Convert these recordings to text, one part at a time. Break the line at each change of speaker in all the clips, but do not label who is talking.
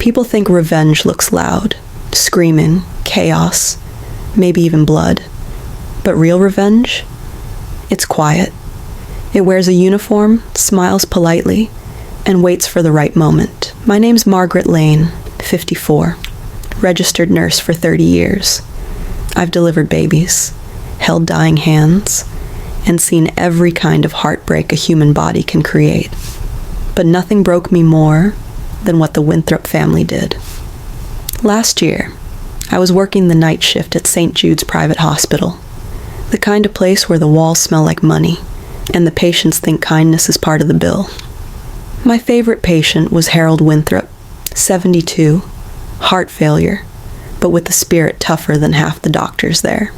People think revenge looks loud, screaming, chaos, maybe even blood. But real revenge? It's quiet. It wears a uniform, smiles politely, and waits for the right moment. My name's Margaret Lane, 54, registered nurse for 30 years. I've delivered babies, held dying hands, and seen every kind of heartbreak a human body can create. But nothing broke me more than what the Winthrop family did. Last year, I was working the night shift at St. Jude's private hospital, the kind of place where the walls smell like money, and the patients think kindness is part of the bill. My favorite patient was Harold Winthrop, 72, heart failure, but with a spirit tougher than half the doctors there.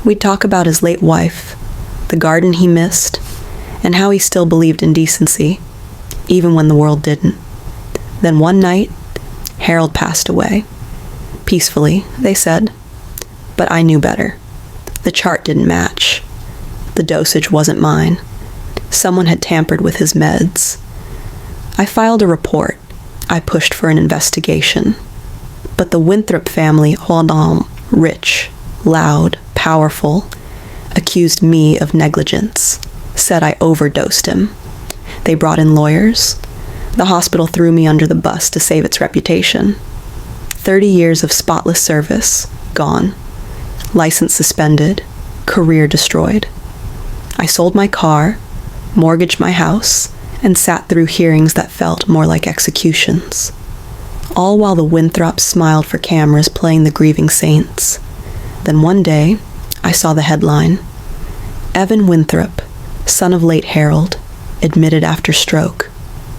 We'd talk about his late wife, the garden he missed, and how he still believed in decency, even when the world didn't. Then one night, Harold passed away. Peacefully, they said. But I knew better. The chart didn't match. The dosage wasn't mine. Someone had tampered with his meds. I filed a report. I pushed for an investigation. But the Winthrop family, rich, loud, powerful, accused me of negligence, said I overdosed him. They brought in lawyers. The hospital threw me under the bus to save its reputation. 30 years of spotless service, gone. License suspended, career destroyed. I sold my car, mortgaged my house, and sat through hearings that felt more like executions. All while the Winthrops smiled for cameras playing the grieving saints. Then one day, I saw the headline, Evan Winthrop, son of late Harold, admitted after stroke,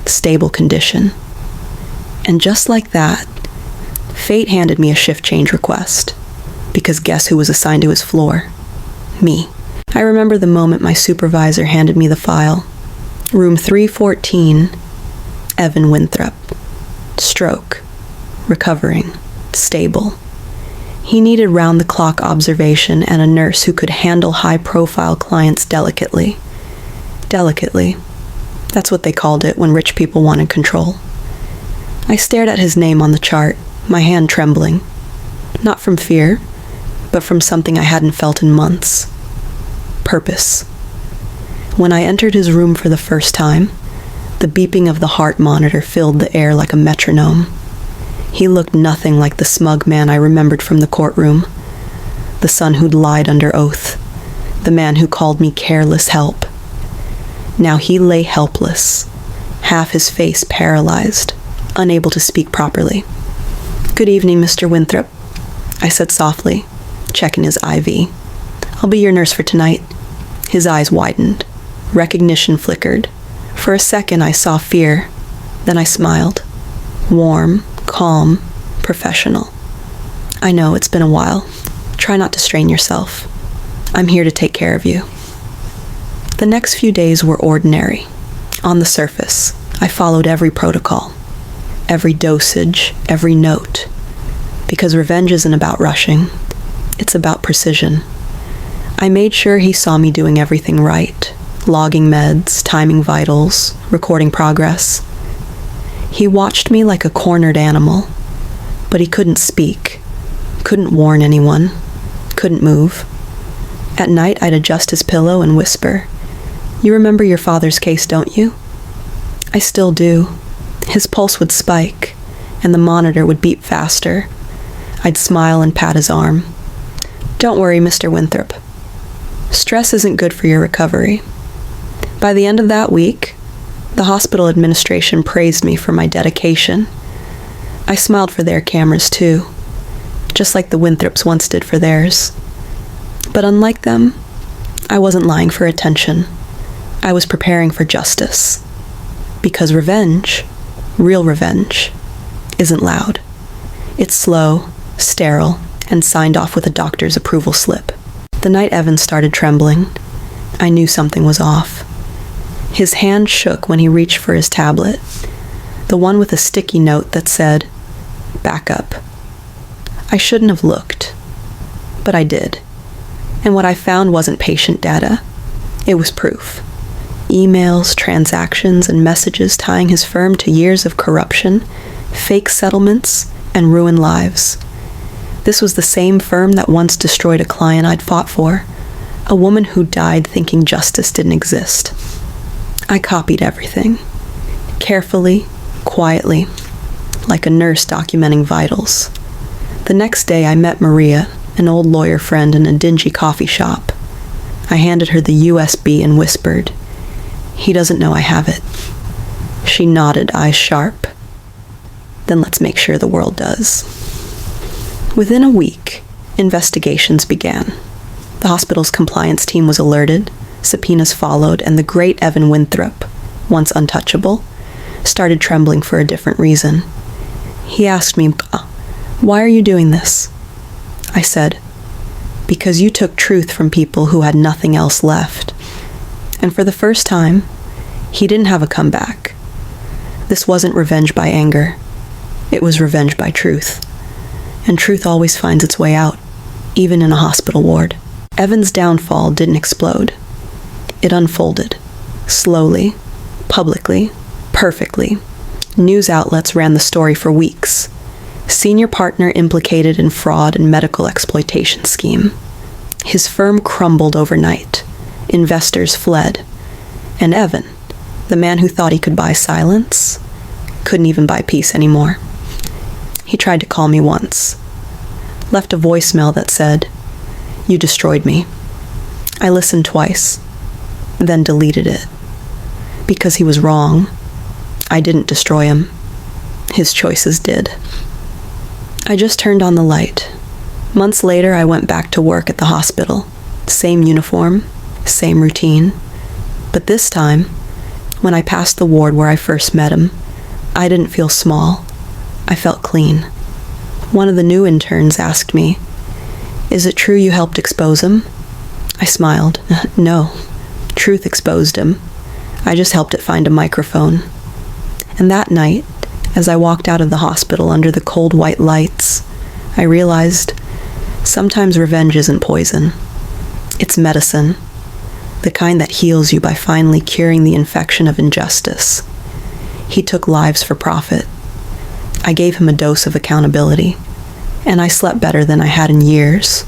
stable condition. And just like that, fate handed me a shift change request. Because guess who was assigned to his floor? Me. I remember the moment my supervisor handed me the file. Room 314, Evan Winthrop. Stroke. Recovering. Stable. He needed round-the-clock observation and a nurse who could handle high-profile clients delicately. Delicately. That's what they called it when rich people wanted control. I stared at his name on the chart, my hand trembling. Not from fear, but from something I hadn't felt in months. Purpose. When I entered his room for the first time, the beeping of the heart monitor filled the air like a metronome. He looked nothing like the smug man I remembered from the courtroom, the son who'd lied under oath, the man who called me careless help. Now he lay helpless, half his face paralyzed, unable to speak properly. "Good evening, Mr. Winthrop," I said softly, checking his IV. "I'll be your nurse for tonight." His eyes widened. Recognition flickered. For a second I saw fear, then I smiled. Warm, calm, professional. "I know, it's been a while. Try not to strain yourself. I'm here to take care of you." The next few days were ordinary. On the surface, I followed every protocol, every dosage, every note. Because revenge isn't about rushing. It's about precision. I made sure he saw me doing everything right, logging meds, timing vitals, recording progress. He watched me like a cornered animal, but he couldn't speak, couldn't warn anyone, couldn't move. At night, I'd adjust his pillow and whisper, "You remember your father's case, don't you?" I still do. His pulse would spike, and the monitor would beep faster. I'd smile and pat his arm. "Don't worry, Mr. Winthrop. Stress isn't good for your recovery." By the end of that week, the hospital administration praised me for my dedication. I smiled for their cameras too, just like the Winthrops once did for theirs. But unlike them, I wasn't lying for attention. I was preparing for justice. Because revenge, real revenge, isn't loud. It's slow, sterile, and signed off with a doctor's approval slip. The night Evan started trembling, I knew something was off. His hand shook when he reached for his tablet, the one with a sticky note that said, "Back up." I shouldn't have looked, but I did. And what I found wasn't patient data. It was proof. Emails, transactions, and messages tying his firm to years of corruption, fake settlements, and ruined lives. This was the same firm that once destroyed a client I'd fought for, a woman who died thinking justice didn't exist. I copied everything, carefully, quietly, like a nurse documenting vitals. The next day I met Maria, an old lawyer friend, in a dingy coffee shop. I handed her the USB and whispered, "He doesn't know I have it." She nodded, eyes sharp. "Then let's make sure the world does." Within a week, investigations began. The hospital's compliance team was alerted, subpoenas followed, and the great Evan Winthrop, once untouchable, started trembling for a different reason. He asked me, "Why are you doing this?" I said, "Because you took truth from people who had nothing else left." And for the first time, he didn't have a comeback. This wasn't revenge by anger. It was revenge by truth. And truth always finds its way out, even in a hospital ward. Evan's downfall didn't explode. It unfolded, slowly, publicly, perfectly. News outlets ran the story for weeks. Senior partner implicated in fraud and medical exploitation scheme. His firm crumbled overnight. Investors fled. And Evan, the man who thought he could buy silence, couldn't even buy peace anymore. He tried to call me once. Left a voicemail that said, "You destroyed me." I listened twice, then deleted it. Because he was wrong. I didn't destroy him. His choices did. I just turned on the light. Months later, I went back to work at the hospital. Same uniform, same routine. But this time, when I passed the ward where I first met him, I didn't feel small. I felt clean. One of the new interns asked me, "Is it true you helped expose him?" I smiled. "No, truth exposed him. I just helped it find a microphone." And that night, as I walked out of the hospital under the cold white lights, I realized sometimes revenge isn't poison. It's medicine, the kind that heals you by finally curing the infection of injustice. He took lives for profit. I gave him a dose of accountability, and I slept better than I had in years.